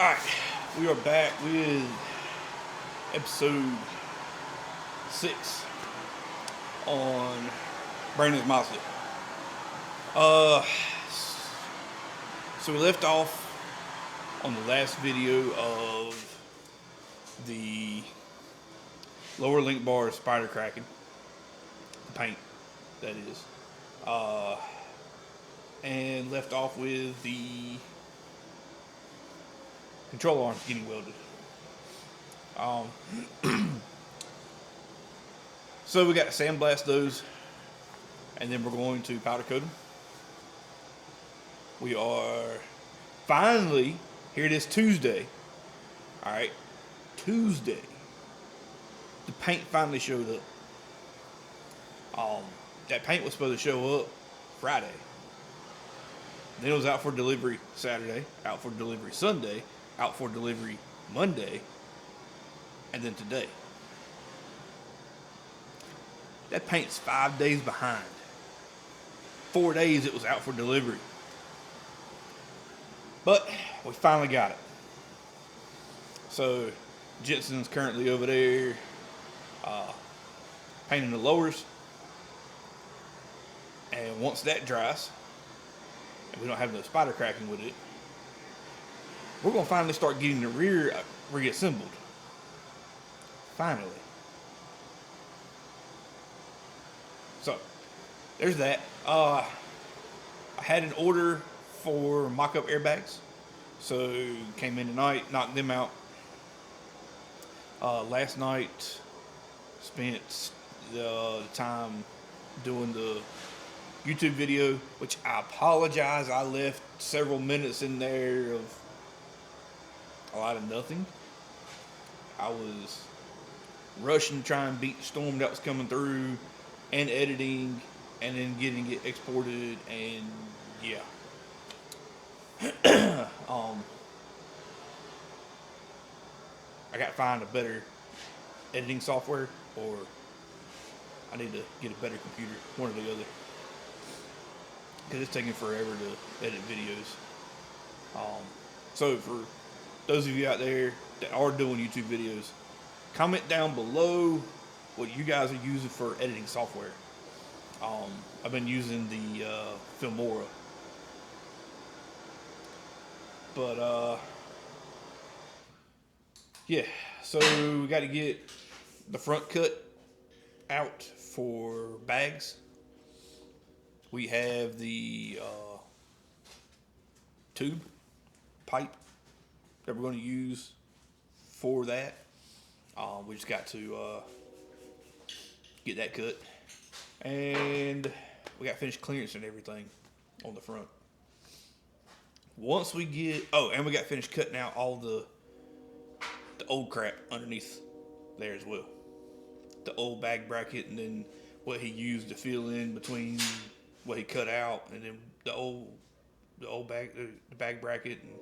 Alright, we are back with episode 6 on Brandon's Mazda. So we left off on the last video of the lower link bar spider cracking, the paint, that is, and left off with the control arms getting welded. So we got to sandblast those, and then we're going to powder coat them. We are finally, here it is Tuesday. Alright, Tuesday. The paint finally showed up. That paint was supposed to show up Friday. Then it was out for delivery Saturday, out for delivery Sunday, out for delivery Monday, and then today. That paint's 5 days behind. 4 days it was out for delivery. But we finally got it. So Jensen's currently over there painting the lowers. And once that dries, and we don't have no spider cracking with it, we're going to finally start getting the rear reassembled. Finally. So, there's that. I had an order for mock-up airbags. So, came in tonight, knocked them out. Last night, spent the time doing the YouTube video, which I apologize. I left several minutes in there of a lot of nothing. I was rushing to try and beat the storm that was coming through, and editing, and then getting it exported, and yeah. I got to find a better editing software, or I need to get a better computer, one or the other, because it's taking forever to edit videos. So for those of you out there that are doing YouTube videos, comment down below what you guys are using for editing software. I've been using the Filmora. But, yeah, so we got to get the front cut out for bags. We have the tube, pipe that we're going to use for that. We just got to get that cut. And we got finished clearance and everything on the front. Once we get, and we got finished cutting out all the old crap underneath there as well. The old bag bracket, and then what he used to fill in between what he cut out, and then the old bag, the bag bracket, and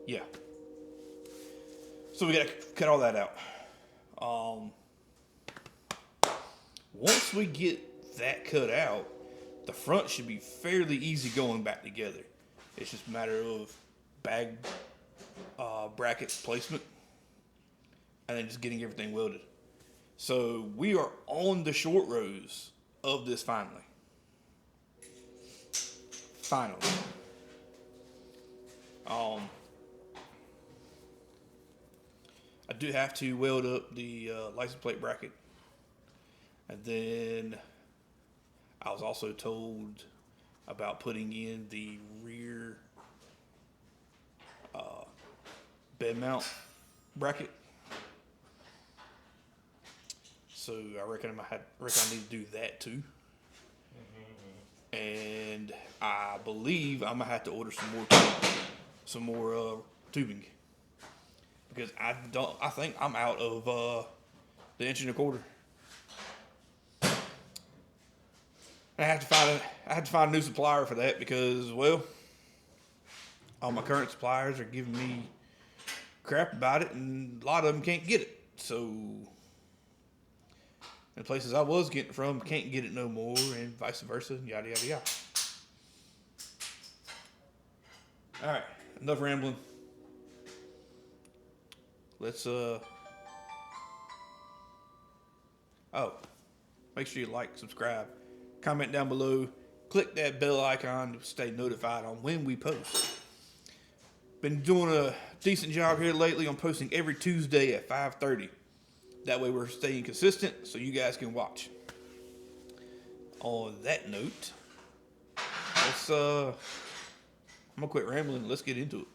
yeah. So we got to cut all that out. Once we get that cut out, the front should be fairly easy going back together. It's just a matter of bag bracket placement, and then just getting everything welded. So we are on the short rows of this finally. Finally. I do have to weld up the license plate bracket. And then I was also told about putting in the rear bed mount bracket. So I reckon I need to do that too. And I believe I'm gonna have to order some more tubing, because I think I'm out of the 1.25 inch. I have to find a new supplier for that, because, well, all my current suppliers are giving me crap about it, and a lot of them can't get it. So the places I was getting from can't get it no more, and vice versa, yada yada yada. All right, enough rambling. let's make sure you like, subscribe, comment down below, click that bell icon to stay notified on when we post. Been doing a decent job here lately on posting every Tuesday at 5:30. That way we're staying consistent so you guys can watch. On that note, I'm gonna quit rambling. Let's get into it.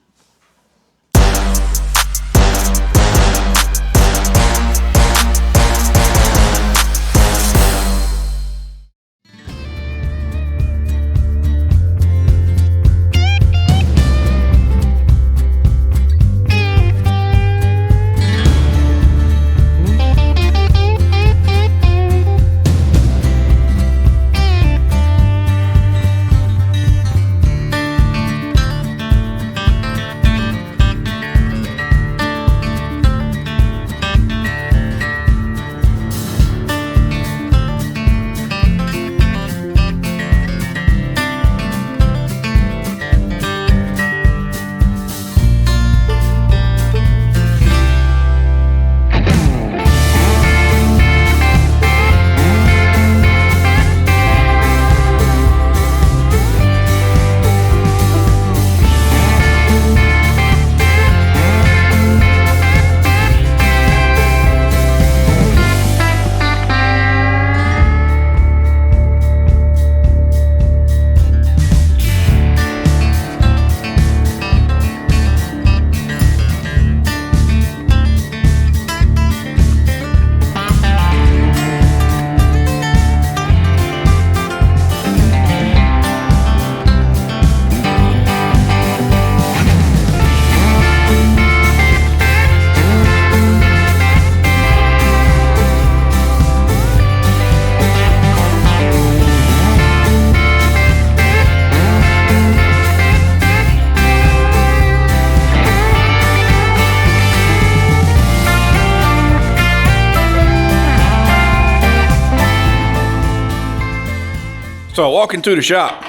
So I walk into the shop.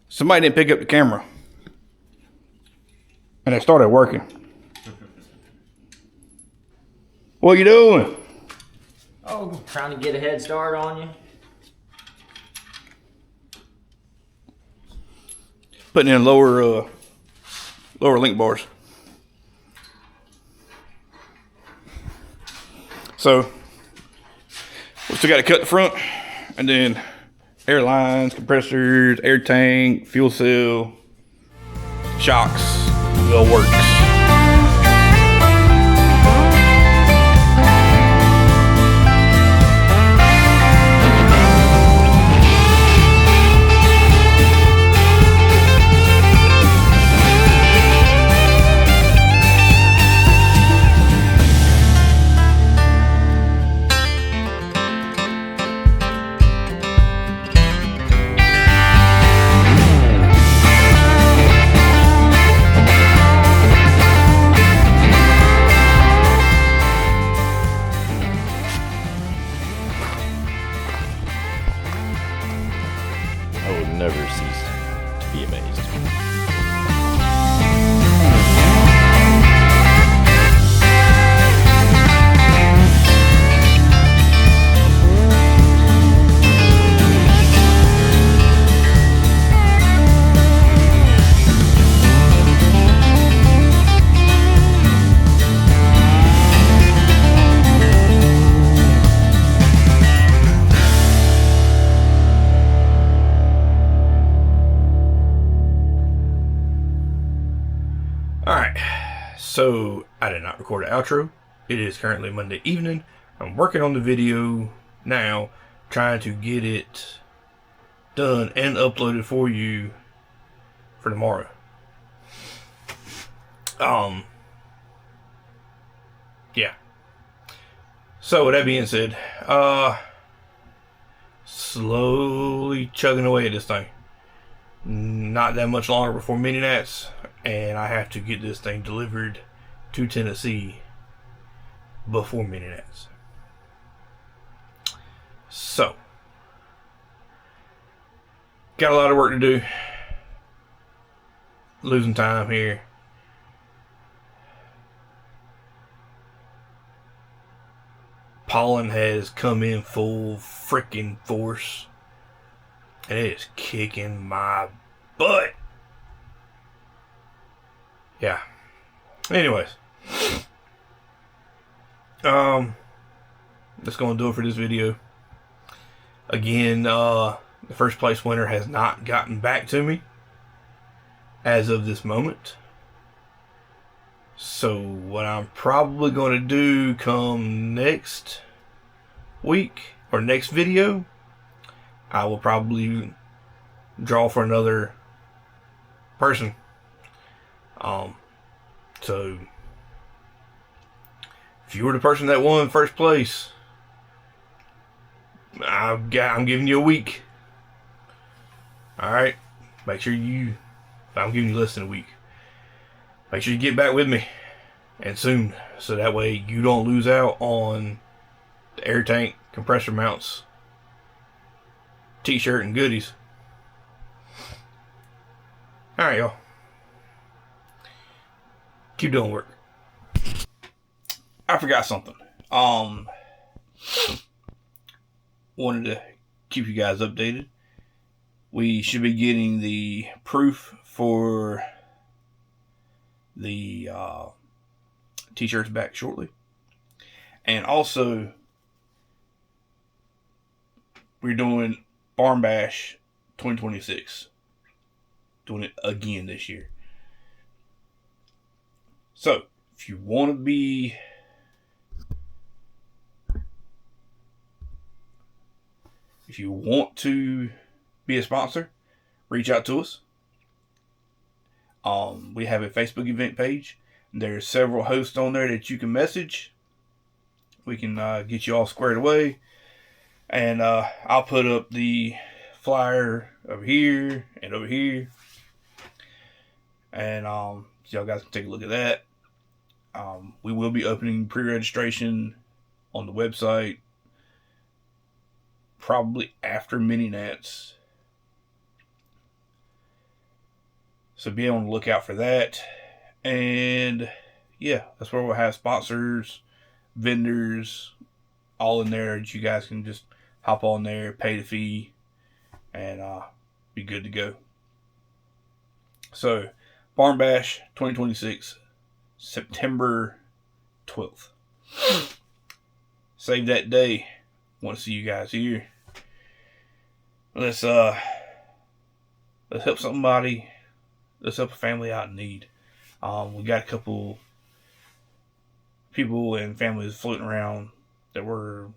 Somebody didn't pick up the camera. And it started working. What you doing? Oh, trying to get a head start on you. Putting in lower link bars. So we still got to cut the front, and then air lines, compressors, air tank, fuel seal, shocks, it all works. I will never cease to be amazed. Alright, so I did not record an outro. It is currently Monday evening. I'm working on the video now, trying to get it done and uploaded for you for tomorrow. Yeah. So with that being said, slowly chugging away at this thing. Not that much longer before mini nats, and I have to get this thing delivered to Tennessee before mini nats. So got a lot of work to do. Losing time here. pollen has come in full freaking force, and it is kicking my butt. Yeah. Anyways, that's gonna do it for this video. Again, the first place winner has not gotten back to me as of this moment. So what I'm probably going to do come next week or next video, I will probably draw for another person. So if you were the person that won first place, I'm giving you a week. Alright? Make sure I'm giving you less than a week. Make sure you get back with me, and soon, so that way you don't lose out on the air tank, compressor mounts, t-shirt, and goodies. Alright, y'all. Keep doing work. I forgot something. Wanted to keep you guys updated. We should be getting the proof for the t-shirts back shortly. And also, we're doing Barn Bash 2026. Doing it again this year. So, if you want to be a sponsor, reach out to us. We have a Facebook event page. There's several hosts on there that you can message. We can get you all squared away. And I'll put up the flyer over here and over here. And so y'all guys can take a look at that. We will be opening pre-registration on the website probably after Mini Nats. So be on the lookout for that. And yeah, that's where we'll have sponsors, vendors, all in there that you guys can just hop on there, pay the fee, and be good to go. So, Barn Bash 2026, September 12th. Save that day. Want to see you guys here. Let's help somebody. Let's help a family out in need. We got a couple people and families floating around that we're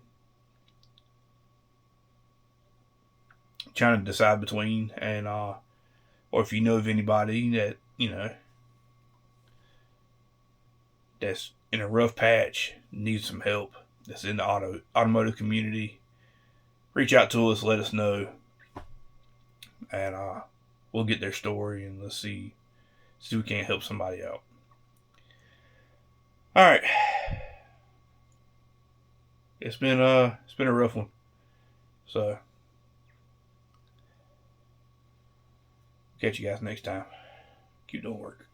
trying to decide between, and or if you know of anybody that that's in a rough patch, needs some help, that's in the automotive community, reach out to us, let us know, and we'll get their story and let's see if we can't help somebody out. All right, it's been a rough one, so catch you guys next time. Keep doing work.